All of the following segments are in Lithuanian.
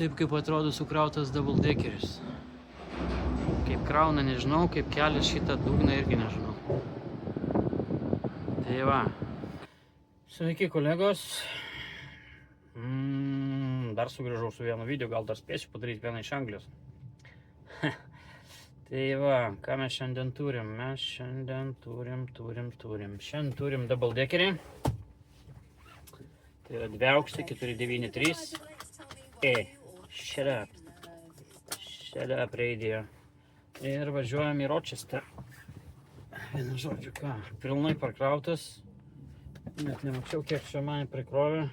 taip kaip atrodo sukrautas double deckeris. Kaip krauna nežinau, kaip kelias šitą dugną irgi nežinau. Tai va. Sveiki kolegos. Dar sugrįžau su vienu video, gal dar spėsiu padaryti vieną iš Anglijos. Tai va, ką mes šiandien turim? Mes šiandien turim. Šiandien turim double deckerį. Tai yra 2 aukštai, 493. Shut up radio. Ir važiuojam į Rochester. Vienu žodžiu, ką, pilnai parkrautas. Net nemačiau, kiek čia man prikrovė.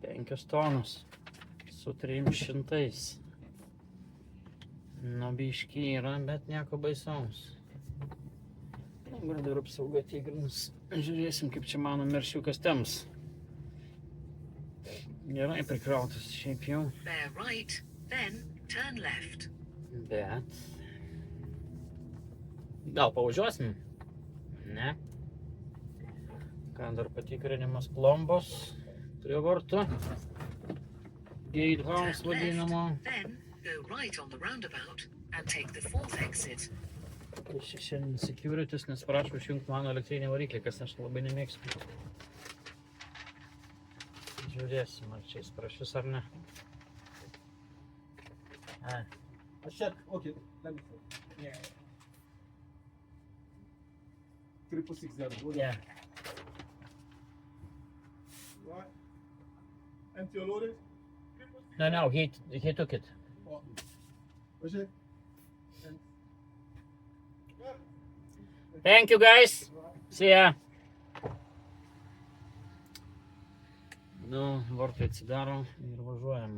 5 tonus su 300. Nu, biški yra, bet nieko baisaus. Dabar dar apsauga tikrinus. Žiūrėsim, kaip čia mano meršiukas temps. Gerai prikrautas šiaip jau. Bear right, then turn left. Bet... Gal pavažiuosim? Ne. Ką dar patikrinimas plombos prie vartų. Gatehouse vadinamo. Then go right on the roundabout and take the 4th exit. Šiandien securities, nes prašau išjungti mano elektrinį variklį, kas aš labai nemėgstu. Žiūrėsim, ar čia jis prašys ar ne. Okay, let me see. Yeah. 3660. Yeah. Right. Empty or loaded? No, he took it. Oh. What's it? Thank you guys. See ya. Nu, vartai atsidaro ir važiuojam.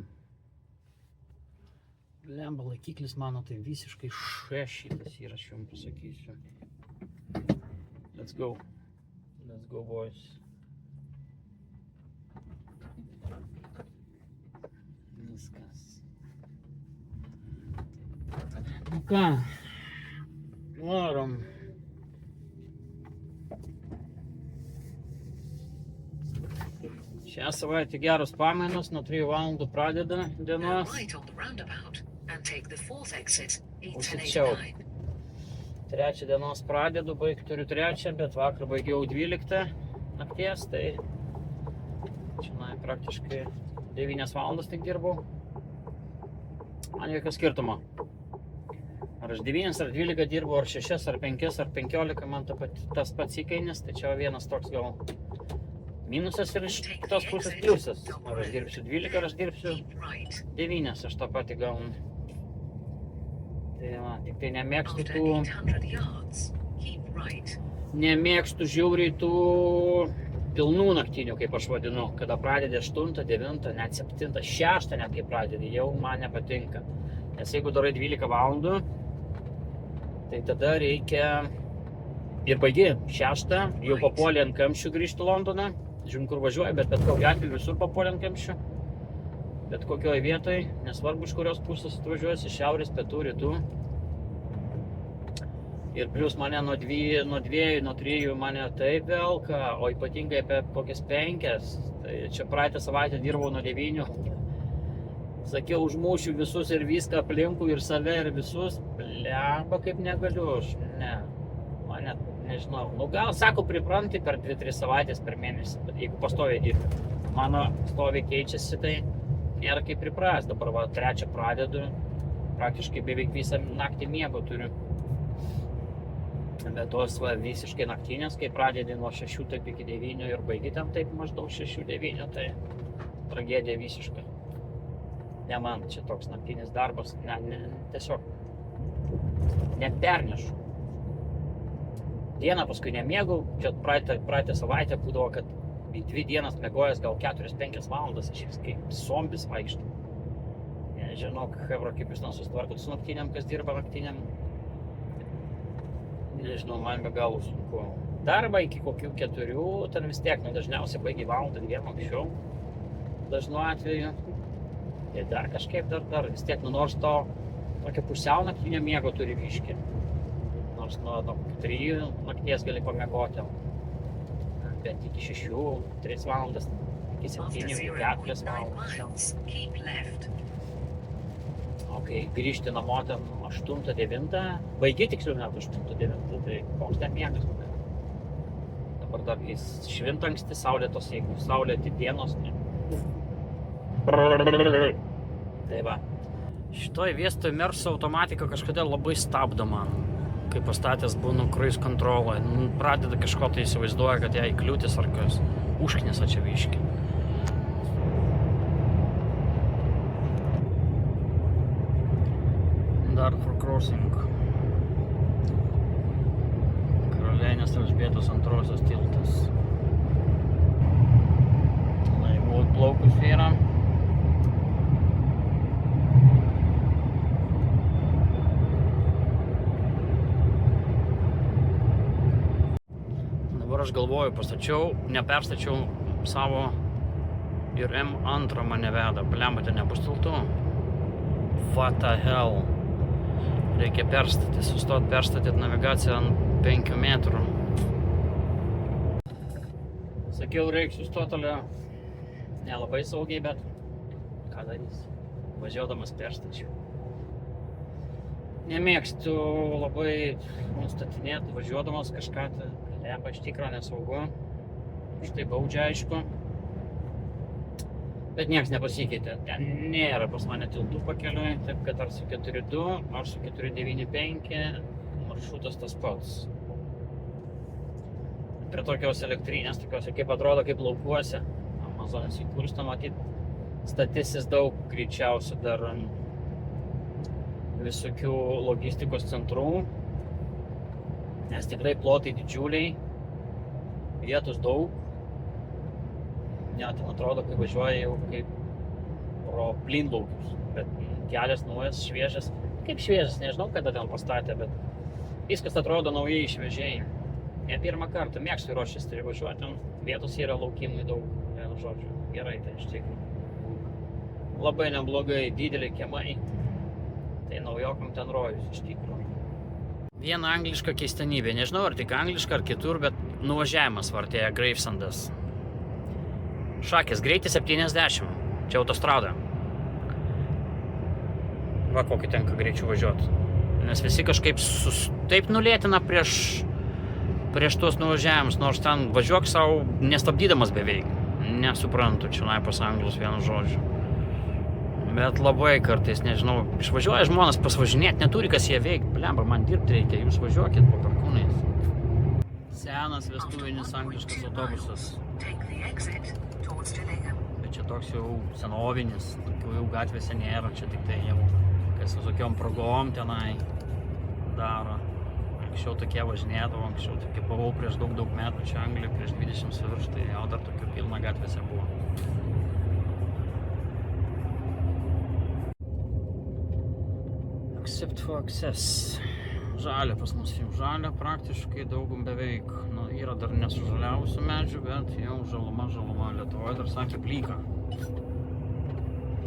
Lemba, laikiklis mano tai visiškai šitas yra, aš jums pasakysiu. Let's go. Let's go, boys. Viskas. Nu ką, varom. Šią savaitę geros pamainos, nuo 3 valandų pradeda Go dienos. right on the roundabout and take the 4th exit, Užsičiau. 889. 3 dienos pradedu, turiu 3, bet vakar baigiau 12 nakties, tai čia praktiškai 9 valandas tik dirbau. Man jokio skirtumo. Ar aš 9, ar 12 dirbu, ar 6, ar 5, ar 15, man tas pats įkainis, tai čia vienas toks gal minusas ir iš tos pusės pliusas. Ar aš dirbsiu 12, ar aš dirbsiu Keep right. 9, aš tą patį gaunu. Tai va, tik tai nemėgstu After tų... 800 yards, keep right. Nemėgstu žiauriai tų pilnų naktinių, kaip aš vadinu, kada pradedi 8, 9, net 7, 6, net kai pradedi, jau man nepatinka. Nes jeigu darai 12 valandų, tai tada reikia ir baigi 6, jau papuolė ant kamščių grįžti į Londoną, žiūrim, kur važiuoja, bet kokiu atveju visur papuolė ant kamščių, bet kokioje vietoje, nesvarbu iš kurios pusės atvažiuosi, šiaurės, pietų, rytų. Ir plius mane nuo 2, nuo 3 mane taip velka, o ypatingai apie kokias 5. Tai čia praeitą savaitę dirbau nuo 9. Sakiau, užmušiu visus ir viską aplinkų, ir save, ir visus. Blemba, kaip negaliu aš, ne. Mane, nežinau. Nu gal, sako, pripranti per 2-3 savaitės per mėnesį, bet jeigu pastoviai dirbi. Mano stoviai keičiasi, tai nėra kaip pripras. Dabar va, 3 pradedu, praktiškai beveik visą naktį miego turiu. Bet tos va, visiškai naktinės, kai pradedi nuo 6 taip iki 9 ir baigi ten taip maždaug 6-9, tai tragedija visiška. Ne man čia toks naktinis darbas, tiesiog nepernešu. Dieną paskui nemiegau, čia praeitą savaitę būdavo, kad į 2 dienas miegojęs gal 4-5 valandas, aš vis kaip zombis vaikštų. Nežinau, hebra, kaip jūs susitvarkot su naktiniam, kas dirba naktiniam. Nežinau, man be galo sunku. Darbą iki kokių 4, ten vis tiek, dažniausiai baigi valandą 2 anksčiau. Dažnu atveju. Tai dar kažkaip dar vis tiek, nors to tokio pusiau naktinio miego turi biškį. Nors nuo 3 nakties gali pamiegoti. Bet iki 6, 3 valandas Iki After 7-4 0.9 valandos. miles, keep left. Ok, grįžti namo ten 8-9, baigi tiksliau net 8-9, tai koks ten miegas. Dabar dar kai švinta anksti, saulėtos, jeigu saulėti dienos, ne. Tai va. Šitoj vietoj Merso automatika kažkodėl labai stabdo man. Kai pastatęs būnu cruise controlą, pradeda kažko tai įsivaizduoja, kad jai kliūtis ar kas. Užknisa čia viški. Dartford Crossing. Karalienės Elžbietos antrosios tiltas. Laivų atplaukus yra. Dabar aš galvoju, neperstačiau savo ir M2 mane veda. Blemba, ten nebus tiltų. What the hell? Reikia perstatyti navigaciją ant 5 metrų. Sakiau, reikia sustoti nelabai saugiai, bet ką darys? Važiuodamas perstačiau. Nemėgstu labai nustatinėti, važiuodamas kažką, lemba iš tikro nesaugu. Štai baudžia, aišku. Bet nieks nepasikeitė. Ten nėra pas mane tiltų pakeliui, taip kad ar su 4.2, ar su 4.95 maršrutas tas pats. Prie tokios elektrinės, tokios, kaip atrodo, kaip laukuose. Amazonas įkursta, matyt, statysis daug greičiausiai dar visokių logistikos centrų, nes tikrai plotai didžiuliai, vietos daug. Net atrodo, kai važiuoja jau kaip pro plynlaukius, bet kelias naujas, šviežias. Kaip šviežias, nežinau, kada ten pastatė, bet viskas atrodo naujai šviežiai. Ne pirmą kartą, mėgstu į Rochesterį važiuoti, ten vietos yra laukimui daug, vienu žodžiu, gerai tai iš tikrųjų. Labai neblogai, dideli kiemai, tai naujokam ten rojus iš tikrųjų. Viena angliška keistenybė, nežinau ar tik angliška ar kitur, bet nuvažiavimas vartėja Gravesandas. Šakės, greitis 70, čia autostrada. Va, kokį tenka greičiu važiuoti. Nes visi kažkaip taip nulėtina prieš tuos nuvažiavimus, nors ten važiuok savo nestabdydamas beveik. Nesuprantu, čia pas anglus vienu žodžiu. Bet labai kartais, nežinau, išvažiuoja žmonės pasvažinėti, neturi kas jie veikti. Blemba, man dirbti reikia, jūs važiuokit po perkūnais. Senas vestuvinis angliškas autobusas. Bet čia toks jau senovinis, tokių jau gatvėse nėra, čia tik tai jau kas su tokiom progom tenai daro. Anksčiau tokie važinėdavo, anksčiau tokie buvau prieš daug metų čia Anglijoje, prieš 20 su virš, tai jau dar tokių pilna gatvėse buvo. Accept for access. Žalia pas mus jau žalia, praktiškai daugum beveik. Nu, yra dar nesužaliavusių medžių, bet jau žaluma. Lietuvoje dar sakė plyka.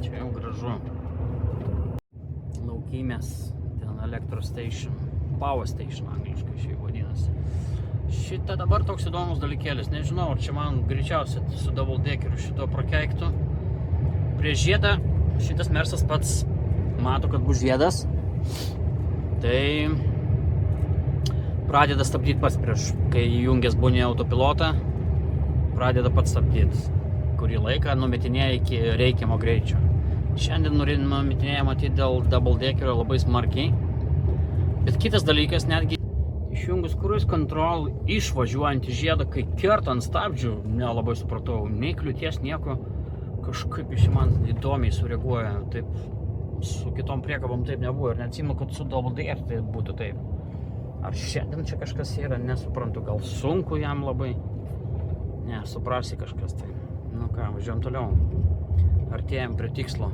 Čia jau gražu. Laukymės, ten elektros station. Power station angliškai šiai vadinasi. Šitą dabar toks įdomus dalykėlis. Nežinau, ar čia man greičiausiai su double deckeriu šito prakeiktų. Prieš žiedą šitas Mersas pats mato, kad bus žiedas. Tai pradeda stabdyti pats prieš, kai įjungęs būni autopilotą, pradeda pats stabdyti. Kurį laiką numetinėja iki reikiamo greičio. Šiandien numetinėja matyti dėl double deckerio labai smarkiai. Bet kitas dalykas, netgi išjungus cruise control išvažiuojant į žiedą, kai kerta ant stabdžių, nelabai supratau, nei kliūties, nieko, kažkaip iš man įdomiai sureaguoja. Taip, su kitom priekabom taip nebuvo ir neatsimenu, kad su double decker tai būtų taip. Ar šiandien čia kažkas yra, nesuprantu, gal sunku jam labai. Ne, suprasi kažkas tai. Nu ką, važiuojam toliau. Artėjam prie tikslo.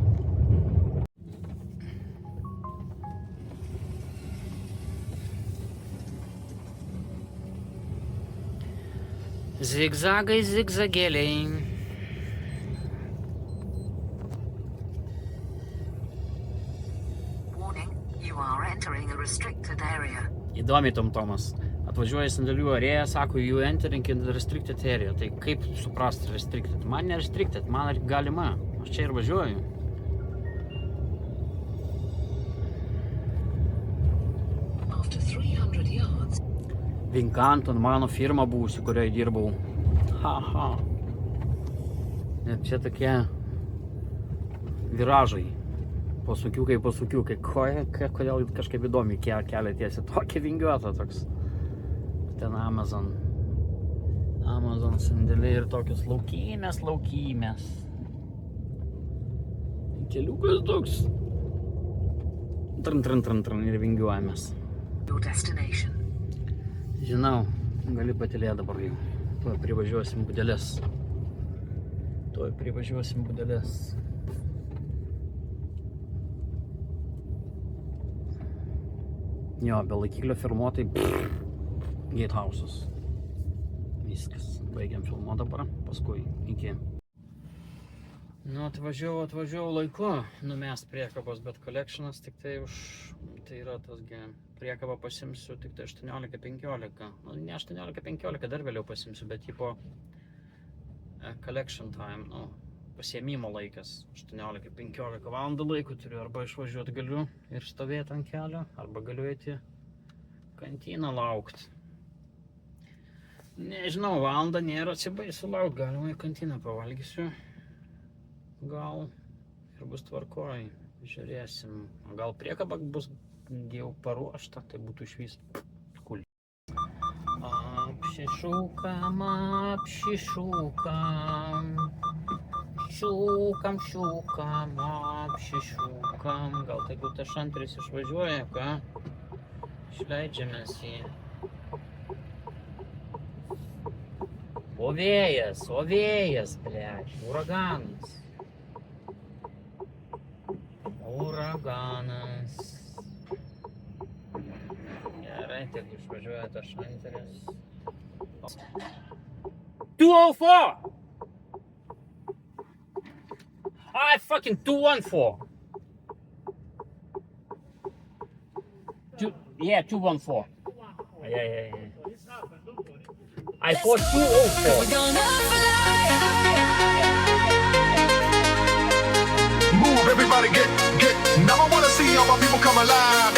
Zigzagai, zigzagėliai. Warning, you are entering a restricted area. Įdomiai tomtomas atvažiuoja sandėlių arėją, sako, you entering in restricted area. Tai kaip suprasti restricted? Man ne restricted, man galima. Aš čia ir važiuoju. After 300 yards, Vincanton, mano firma buvusi, kurioje dirbau. Haha. Ir čia tokie viražai. Pasukiukai. Kodėl kažkaip įdomi kelia tiesi. Tokia vingiuota toks. Ten Amazon sandėliai ir tokios laukymės. Keliukas toks. Tran ir vingiuojamės. your destination. Žinau, gali patylėti dabar jau. Tuoj privažiuosim Budelės. Jo, be laikiklio filmuotai Gatehouse'as. Viskas. Baigiam filmuoti dabar, paskui iki. Nu, atvažiavau laiku numest priekabos, bet collectionas tik tai tai yra tasgi priekabą pasimsiu tik tai 18:15. Nu, ne 18:15, dar vėliau pasimsiu, bet tipo collection time, nu, pasiėmimo laikas 18:15 valandų laiko turiu, arba išvažiuoti galiu ir stovėti ant kelio, arba galiu eiti kantyną laukti. Nežinau, valandą nėra atsibaisu laukti, galima į kantyną pavalgysiu. Gal ir bus tvarkoj, žiūrėsim. Gal priekaba bus jau paruošta, tai būtų išvis cool. Apsišūkam, apsišūkam. Gal tai būtų šantris išvažiuoja, ką? Išleidžiamės į... O vėjas, blėč, uraganas. Gerai, tik išvažiuoja tas šanteris. 204! I fucking 214! Yeah, 214. Yeah. I thought 204. Move, everybody get. Now I wanna see all my people come alive.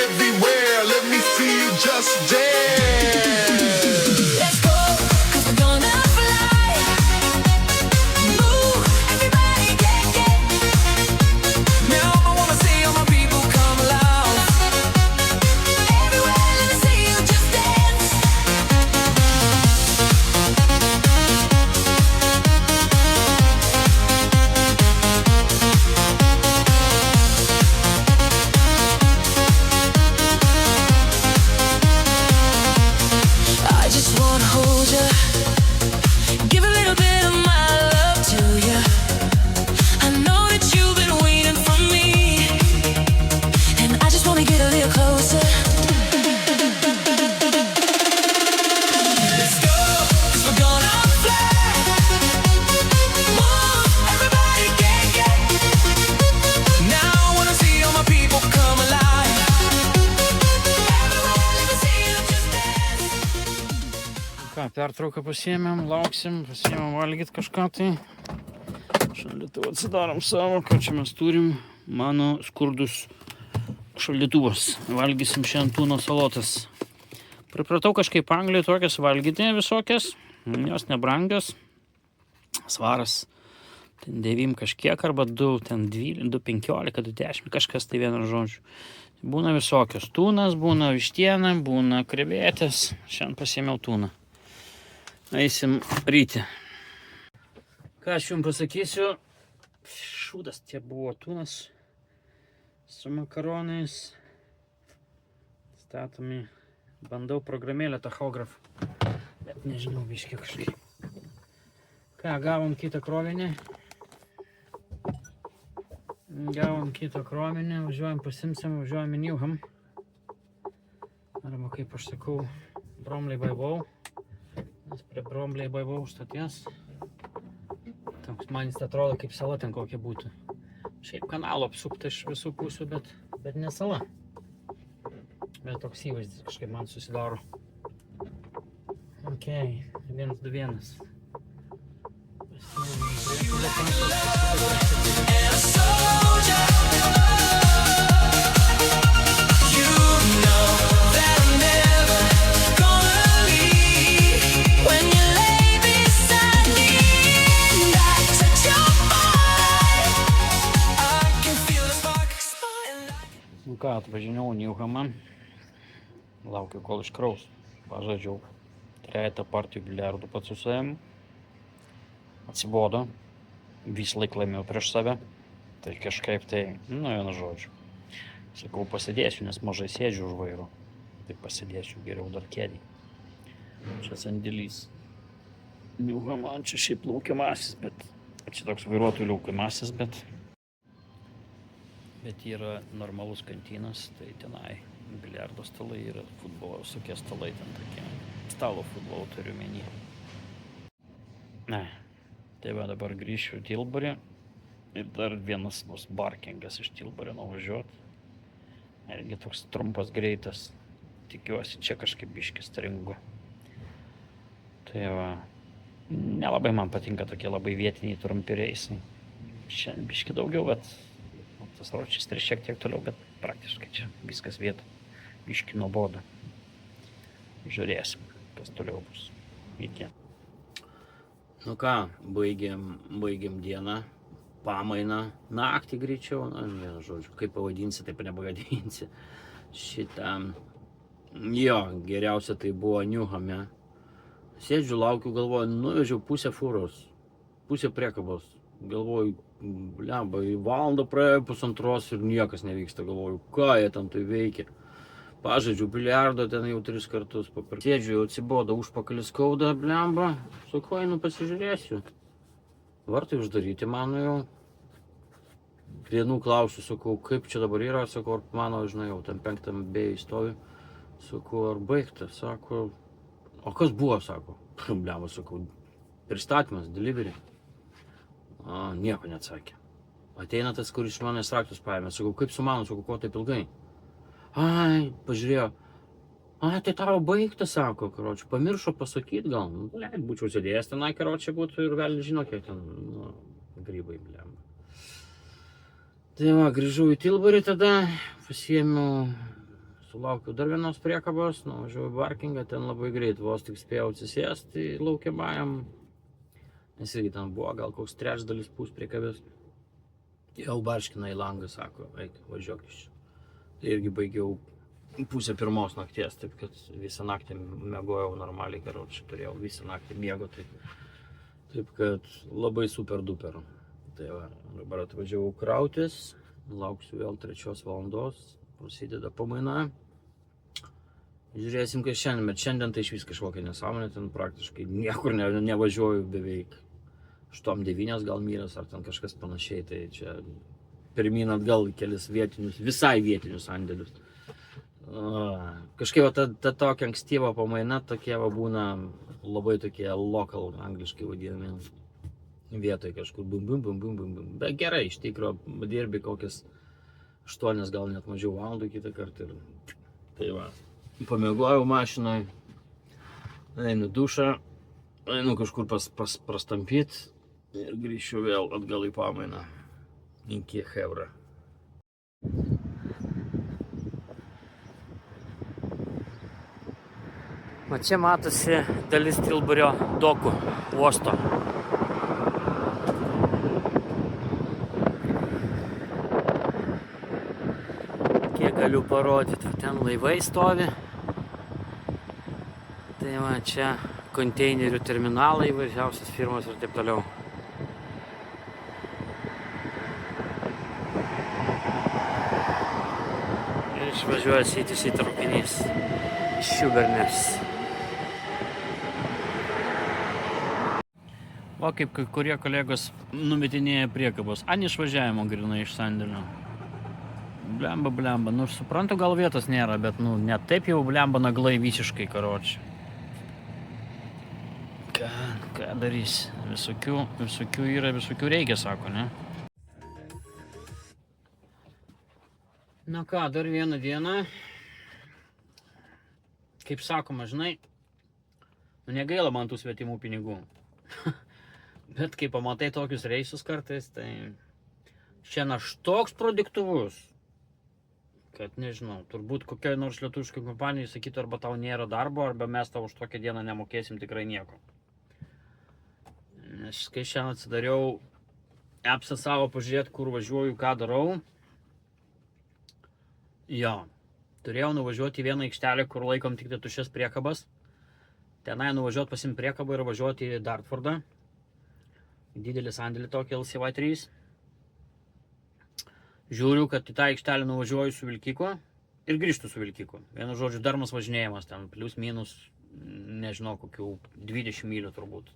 Everywhere, let me see you just dance. Let's go, 'cause we're gonna fly. Move, everybody get. Now I wanna see all my people come alive. Everywhere, let me see you just dance. I just wanna hold you, give a little bit of my love to you. I know that you've been waiting for me, and I just wanna get a little closer. Let's go, 'cause we're gonna fly. Move, everybody get. Now I wanna see all my people come alive. Everywhere, let me see you just dance. Ką, pertrauką pasiėmėm, lauksim, pasiėmėm valgyti kažką tai. Šaldytuvą atsidarom savo, ką čia mes turim. Mano skurdus šaldytuvas. Valgysim šiandien tūno salotas. Pripratau kažkaip Anglijoje tokias valgyti visokias. Jos nebrangios. Svaras. Ten 9 kažkiek arba 2, ten 12, 2,15, 2,10, kažkas tai vienu žodžiu. Būna visokios. Tūnas, būna vištiena, būna krevetės. Šiandien pasiėmiau tūną. Eisim ryti. Ką aš jums pasakysiu, šūdas tie buvo tūnas su makaronais. Statomi, bandau programėlę tachografą, bet nežinau biškiai kažkaip. Ką, gavom kitą krovinį. Važiuojam pasimsim, važiuojam į Newham. Arba kaip aš sakau, Bromley by Bow. Mes prie Bromley by Bow stoties. Toks man jis atrodo kaip sala ten kokia būtų. Šiaip kanalo apsupta iš visų pusių, bet ne sala. Bet toks įvaizdis kažkaip man susidaro. Ok, 1-2-1. And a soldier, you know that I'm never gonna leave. When you lay beside me and I touch your body, I can feel the spark spotlight. Nu ką, atvažinėjau Newhamą. Laukiu, kol iškraus. Pažadžiau 3 partijų biliardų pats su savim. Atsibodo. Vis laik laimėjau prieš save. Tai kažkaip tai, vienu žodžiu. Sakau, pasidėsiu, nes mažai sėdžiu už vairo. Tai pasidėsiu geriau dar kėdį. Čia sandėlys. Newhamą, čia šiaip laukiamasis, bet... Čia toks vairuotojų laukiamasis, bet yra normalus kantynas, tai tenai biliardo stalai yra futbolo, visokie stalai ten tokie. Stalo futbolo turiu menį. Ne. Tai va dabar grįšiu į Tilburį ir dar vienas bus barkingas iš Tilburio nuvažiuot. Irgi toks trumpas, greitas. Tikiuosi, čia kažkaip biškis stringu. Tai va, nelabai man patinka tokie labai vietiniai trumpi reisai. Šiandien biški daugiau, bet tas Ročesteris šiek tiek toliau, bet praktiškai čia viskas vieta. Biški nuobodu. Žiūrėsim, kas toliau bus. Iki. Nu ką, baigėm dieną, pamainą, naktį greičiau, vienu žodžiu, kaip pavadinsi, taip nepavadinsi. Šitą, jo, geriausia tai buvo Newhame. Sėdžiu, laukiu, galvoju, nuvežiau pusę fūros, pusę priekabos. Galvoju, blemba, valandą praėjo, pusantros ir niekas nevyksta, galvoju, ką jie ten tai veikia. Pažaidžiu biliardo ten jau 3 kartus papirkti. Sėdžiu, jau atsibodo, užpakalis skauda, blemba. Sakau, einu pasižiūrėsiu. Vartai uždaryti mano jau. Vienų klausiu, sakau, kaip čia dabar yra, sakau, ar mano, žinai, jau ten 5 B stovi. Sakau, ar baigta, sako, o kas buvo, sako. Blemba, sakau, pristatymas, delivery. Nieko neatsakė. Ateina tas, kuris iš manęs raktus paėmė. Sakau, kaip su mano, sakau, ko taip ilgai? Ai, pažiūrėjo. Ai, tai tavo baigta, sako, karočiui. Pamiršo pasakyt gal. Būčiau sėdėjęs tenai, karočiui, būtų ir gal žino, kiek ten, grybai, blemba. Tai va, grįžau į Tilburį tada, pasiėmiau, sulaukiau dar vienos priekabos, nuvažiavau į parkingą, ten labai greit, vos tik spėjau atsisėsti laukiamajam. Nes irgi ten buvo gal koks 3/3 puspriekabės. Jau barškina į langą, sako, eik, važiuok iš čia. Tai irgi baigiau 1:30 nakties, taip kad visą naktį miegojau normaliai, karočiui, turėjau visą naktį miego, taip kad labai super duper. Tai va, dabar atvažiavau krautis, lauksiu vėl 3 valandos, prasideda pamaina. Žiūrėsim, kas šiandien, bet šiandien tai iš vis kažkokia nesąmonė, ten praktiškai niekur nevažiuoju beveik. 8-9 gal mylias ar ten kažkas panašiai, tai čia pirmyn atgal kelis vietinius, visai vietinius sandėlius. Kažkaip ta tokia ankstyva pamaina, tokie va būna labai tokie local, angliškai vadinami, vietoj kažkur bum bum bum bum bum bum. Bet gerai, iš tikro dirbi kokias 8 gal net mažiau valandų kitą kartą. Tai va, pamiegojau mašinoj, einu dušą, einu kažkur prastampyt ir grįšiu vėl atgal į pamainą. Iki chebra. O čia matosi dalis Tilburio dokų uosto. Kiek galiu parodyti, ten laivai stovi. Tai va, čia konteinerių terminalai, įvairiausios firmos ir taip toliau. Ir išvažiuoja CTC traukinys iš Šiubernės. Va, kaip kai kurie kolegos numetinėja priekabos. An išvažiavimo grinai iš sandėlio. Blemba. Nu, suprantu, gal vietos nėra, bet, nu, net taip jau blemba naglai visiškai, karočiui. Ką darys? Visokių yra, visokių reikia, sako, ne? Na ką, dar vieną dieną. kaip sakoma, žinai, nu negaila man tų svetimų pinigų. Bet kai pamatai tokius reisus kartais, tai šiandien aš toks produktyvus, kad nežinau, turbūt kokioj nors lietuviškai kompanijai sakytų, arba tau nėra darbo, arba mes tau už tokią dieną nemokėsim tikrai nieko. Nes kai šiandien atsidariau appsą savo pažiūrėti, kur važiuoju, ką darau, jo, turėjau nuvažiuoti į vieną aikštelę, kur laikom tik tuščias priekabas. Tenai nuvažiuoti pasimti priekabą ir važiuoti į Dartfordą. Didelį sandėlį tokį LCY3. Žiūriu, kad į tą aikštelę nuvažiuoju su vilkiku ir grįžtu su vilkiku. Vienu žodžiu, darmas važinėjimas ten, plius minus, nežinau, kokių 20 mylių turbūt.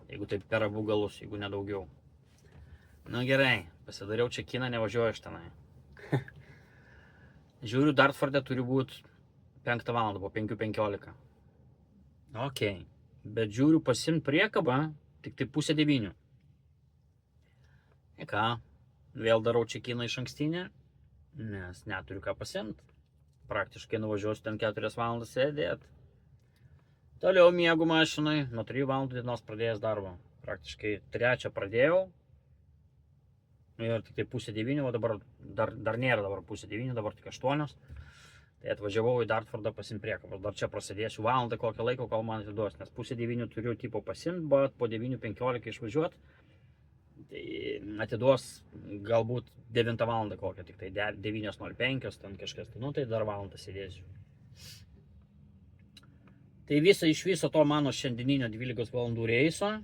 Jeigu taip per abu galus, jeigu nedaugiau. Nu gerai, pasidariau čekiną, nevažiuoju aš tenai. Žiūriu, Dartforde turi būti 5 valandą, po 5:15. Ok, bet žiūriu pasimt priekabą, tik tai 8:30. Ir ką, vėl darau čekiną iš ankstinę, nes neturiu ką pasimt. Praktiškai nuvažiuosiu ten 4 valandas sėdėt. Toliau miegu mašinai, nuo 3 valandų dienos pradėjęs darbą. Praktiškai 3 pradėjau. Ir tik tai 8:30, o dabar dar nėra dabar 8:30, dabar tik 8. Tai atvažiavau į Dartfordą pasimt priekabos. Dar čia prasidėsiu valandą kokią laiko, kol man atiduos, nes 8:30 turiu tipo pasimt, bet po 9:15 išvažiuot. Tai atiduos galbūt 9 valandą kokią, tik tai 9:05, ten kažkas, nu tai dar valandą sėdėsiu. Tai iš viso to mano šiandieninio 12 valandų reiso,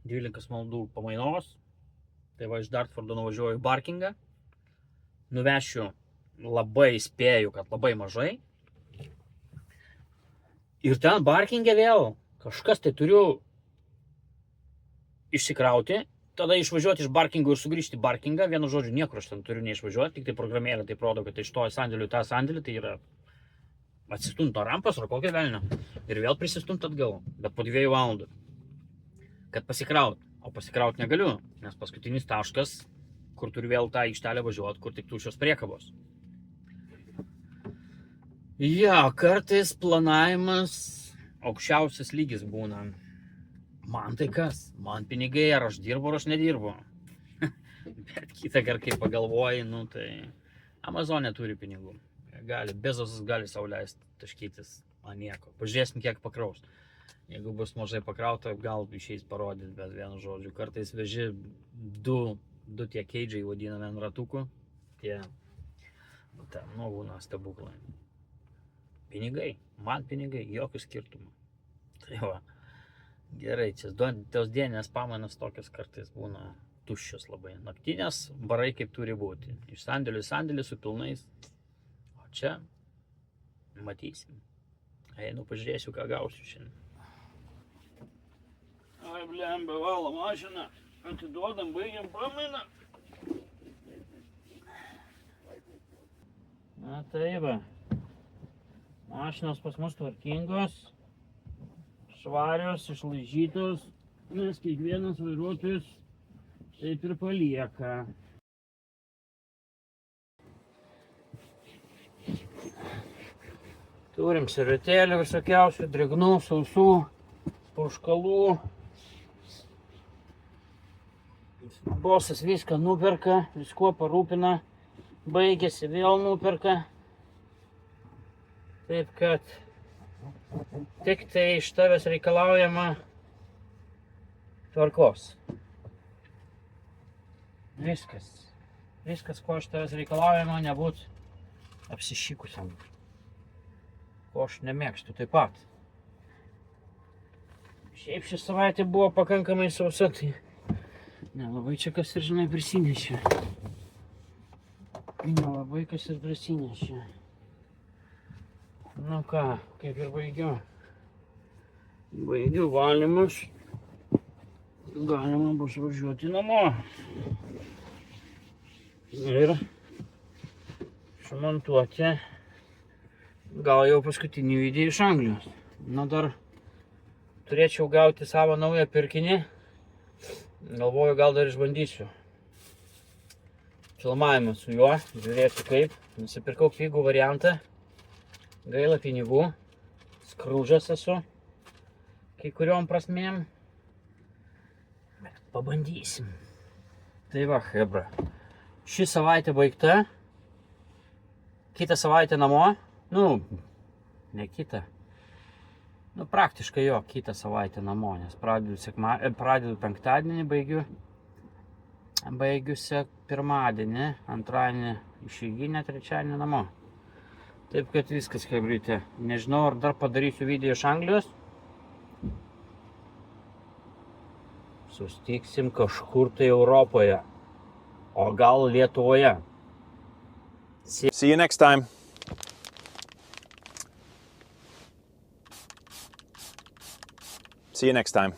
12 valandų pamainos. Tai va iš Dartfordo nuvažiuoju į Barkingą. Nuvešiu, labai spėju, kad labai mažai. Ir ten Barkingė vėl kažkas tai turiu išsikrauti. Tada išvažiuoti iš Barkingo ir sugrįžti į Barkingą. Vienu žodžiu, niekur aš ten turiu neišvažiuoti. Tik tai programėlė taip rodo, kad iš to sandėlių į tą sandėlį tai yra atsistumti nuo rampos ar kokią velnę. Ir vėl prisistumti atgal. Bet po 2 valandų. Kad pasikraut. O pasikraut negaliu, nes paskutinis taškas, kur turiu vėl tą aikštelę važiuoti, kur tik tuščios priekabos. Ja, kartais planavimas aukščiausias lygis būna. Man tai kas? Man pinigai, ar aš dirbu, ar aš nedirbu. Bet kitą kartą, kai pagalvoji, nu tai Amazonė turi pinigų. Bezosas gali sau leisti taškytis, man nieko. Pažiūrėsim, kiek pakraus. Jeigu bus mažai pakrauta, gal išeis parodyti, bet vienu žodžiu. Kartais veži du tie keidžiai vadinami ant ratukų. Tie, nu, būna stebuklai. Pinigai, man pinigai, jokių skirtumų. Tai va, gerai, čia tos dieninės pamainos tokios kartais būna tuščios labai. Naktinės barai kaip turi būti. Iš sandėlių į sandėlį su pilnais. O čia matysim. Einu pažiūrėsiu, ką gausiu šiandien. Ai, blembe, valo mašiną. Atiduodam, baigiam pamainą. Na tai va. Mašinos pas mus tvarkingos, švarios, išlaižytos, nes kiekvienas vairuotojas taip ir palieka. Turim servetėlių visokiausių, drėgnų, sausų, purškalų. Bosas viską nuperka, viskuo parūpina, baigėsi, vėl nuperka. Taip kad tik tai iš tavęs reikalaujama tvarkos. Viskas, ko iš tavęs reikalaujama, nebūt apsišykusiam. Ko aš nemėgstu taip pat. Šiaip ši savaitė buvo pakankamai sausa, tai nelabai čia kas ir, žinai, prisinešė. Nelabai kas ir prisinešė. Nu ką, kaip ir baigiu. Baigiu valymus. Galima bus važiuoti namo. Ir sumontuoti gal jau paskutinį video iš Anglijos. Na dar turėčiau gauti savo naują pirkinį. Galvoju, gal dar išbandysiu. Filmavimą su juo, žiūrėsiu kaip. Nusipirkau pigų variantą. Gaila pinigų. Skrūžęs esu. Kai kuriom prasmėm. Bet pabandysim. Tai va, hebra. Ši savaitė baigta. Kitą savaitę namo. Nu, ne kitą. Nu, praktiškai jo, kitą savaitę namo, nes pradedu penktadienį, baigusią pirmadienį, antradienį išeiginę, trečiadienį namo. Taip, kad viskas, hebrytė. Nežinau, ar dar padarysiu video iš Anglijos. Sustiksim kažkur tai Europoje, o gal Lietuvoje. See you next time. See you next time.